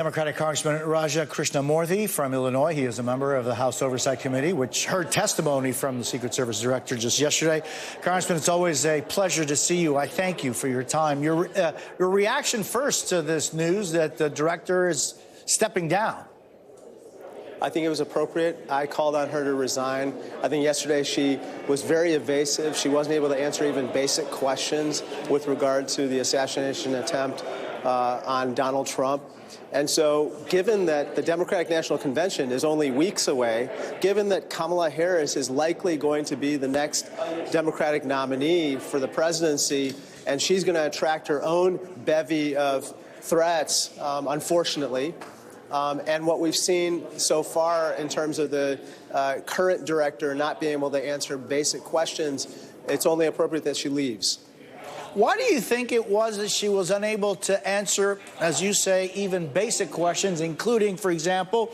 Democratic Congressman Raja Krishnamoorthi from Illinois. He is a member of the House Oversight Committee, which heard testimony from the Secret Service director just yesterday. Congressman, it's always a pleasure to see you. I thank you for your time. Your reaction first to this news that the director is stepping down. I think it was appropriate. I called on her to resign. I think yesterday she was very evasive. She wasn't able to answer even basic questions with regard to the assassination attempt on Donald Trump. And so, given that the Democratic National Convention is only weeks away, given that Kamala Harris is likely going to be the next Democratic nominee for the presidency, and she's going to attract her own bevy of threats, unfortunately, and what we've seen so far in terms of the current director not being able to answer basic questions, it's only appropriate that she leaves. Why do you think it was that she was unable to answer, as you say, even basic questions, including, for example,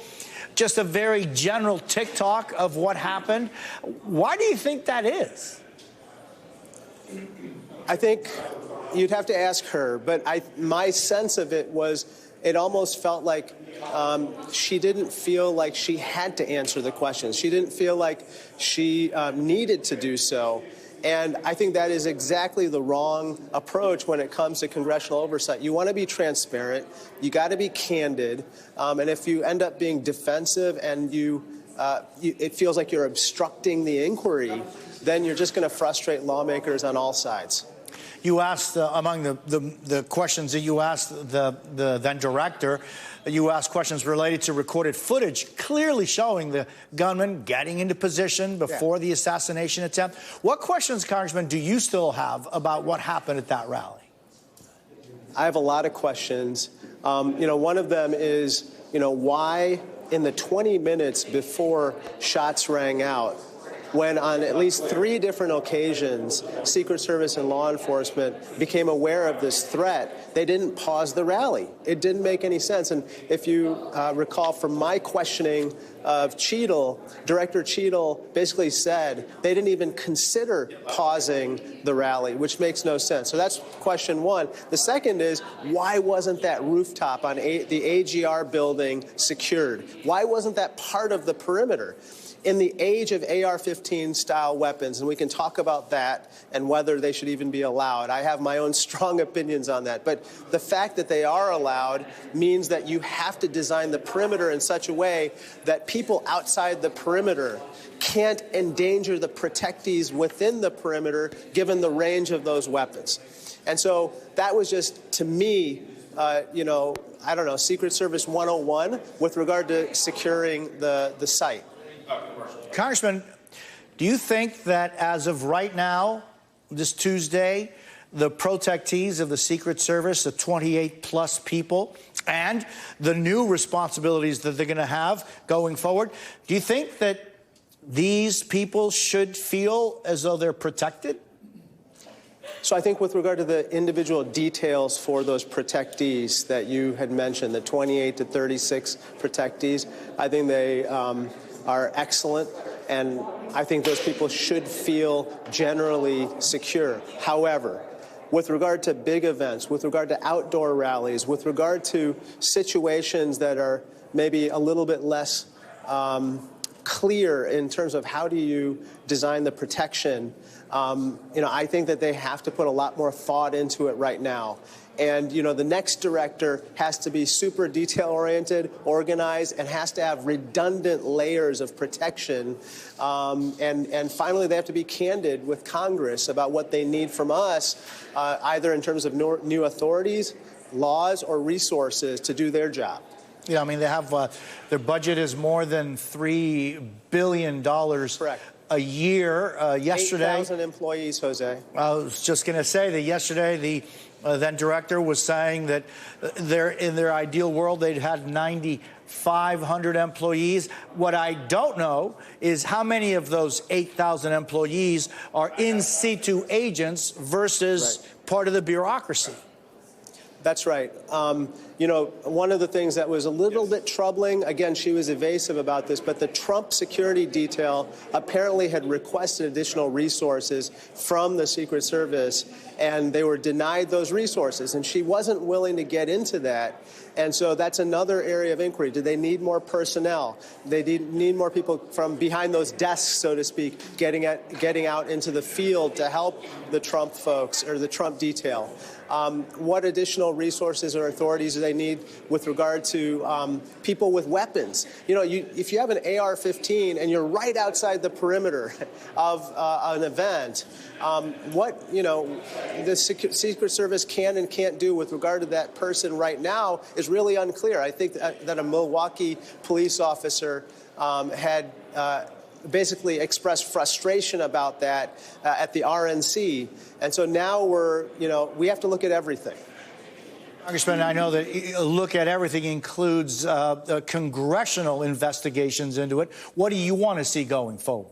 just a very general tick-tock of what happened? Why do you think that is? I think you'd have to ask her, but my sense of it was it almost felt like she didn't feel like she had to answer the questions. She didn't feel like she needed to do so. And I think that is exactly the wrong approach when it comes to congressional oversight. You want to be transparent. You got to be candid. And if you end up being defensive and it feels like you're obstructing the inquiry, then you're just going to frustrate lawmakers on all sides. You asked, among the questions that you asked the then director, you asked questions related to recorded footage clearly showing the gunman getting into position before the assassination attempt. What questions, Congressman, do you still have about what happened at that rally? I have a lot of questions. One of them is, why in the 20 minutes before shots rang out, when on at least 3 different occasions, Secret Service and law enforcement became aware of this threat, they didn't pause the rally. It didn't make any sense. And if you recall from my questioning of Cheatle, Director Cheatle basically said they didn't even consider pausing the rally, which makes no sense. So that's question one. The second is, why wasn't that rooftop on the AGR building secured? Why wasn't that part of the perimeter? In the age of AR-15 style weapons, and we can talk about that and whether they should even be allowed. I have my own strong opinions on that. But the fact that they are allowed means that you have to design the perimeter in such a way that people outside the perimeter can't endanger the protectees within the perimeter, given the range of those weapons. And so that was just, to me, I don't know, Secret Service 101 with regard to securing the site. Congressman, do you think that as of right now, this Tuesday, the protectees of the Secret Service, the 28-plus people, and the new responsibilities that they're going to have going forward, do you think that these people should feel as though they're protected? So I think with regard to the individual details for those protectees that you had mentioned, the 28 to 36 protectees, I think they are excellent, and I think those people should feel generally secure. However, with regard to big events, with regard to outdoor rallies, with regard to situations that are maybe a little bit less clear in terms of how do you design the protection, I think that they have to put a lot more thought into it right now. And, the next director has to be super detail-oriented, organized, and has to have redundant layers of protection. And finally, they have to be candid with Congress about what they need from us, either in terms of new authorities, laws, or resources to do their job. Yeah, I mean, they have their budget is more than $3 billion. Correct. A year. Yesterday, 8,000 employees, Jose. I was just going to say that yesterday the then director was saying that in their ideal world they'd had 9,500 employees. What I don't know is how many of those 8,000 employees are in situ agents versus part of the bureaucracy. That's right. You know, one of the things that was a little bit troubling, again, she was evasive about this, but the Trump security detail apparently had requested additional resources from the Secret Service, and they were denied those resources. And she wasn't willing to get into that. And so that's another area of inquiry. Do they need more personnel? They need more people from behind those desks, so to speak, getting out into the field to help the Trump folks or the Trump detail. What additional resources or authorities do they need with regard to people with weapons? You know, if you have an AR-15 and you're right outside the perimeter of an event, what, you know, the Secret Service can and can't do with regard to that person right now is really unclear. I think that a Milwaukee police officer had basically expressed frustration about that at the RNC. And so now we have to look at everything. Congressman, I know that look at everything includes congressional investigations into it. What do you want to see going forward?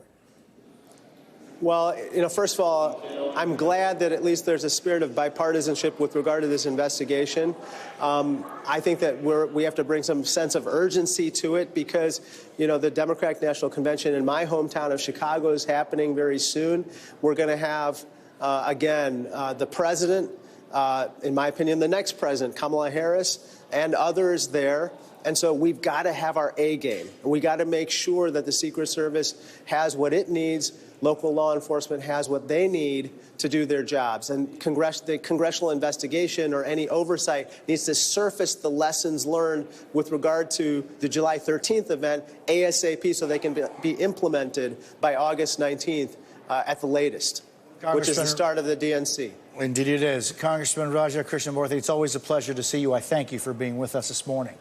Well, you know, first of all, I'm glad that at least there's a spirit of bipartisanship with regard to this investigation. I think that we have to bring some sense of urgency to it because, you know, the Democratic National Convention in my hometown of Chicago is happening very soon. We're going to have, again, the president, in my opinion, the next president, Kamala Harris, and others there. And so we've got to have our A game. We got to make sure that the Secret Service has what it needs, local law enforcement has what they need to do their jobs. And the congressional investigation or any oversight needs to surface the lessons learned with regard to the July 13th event ASAP so they can be implemented by August 19th at the latest, which is the start of the DNC. Indeed it is. Congressman Raja Krishnamoorthi, it's always a pleasure to see you. I thank you for being with us this morning.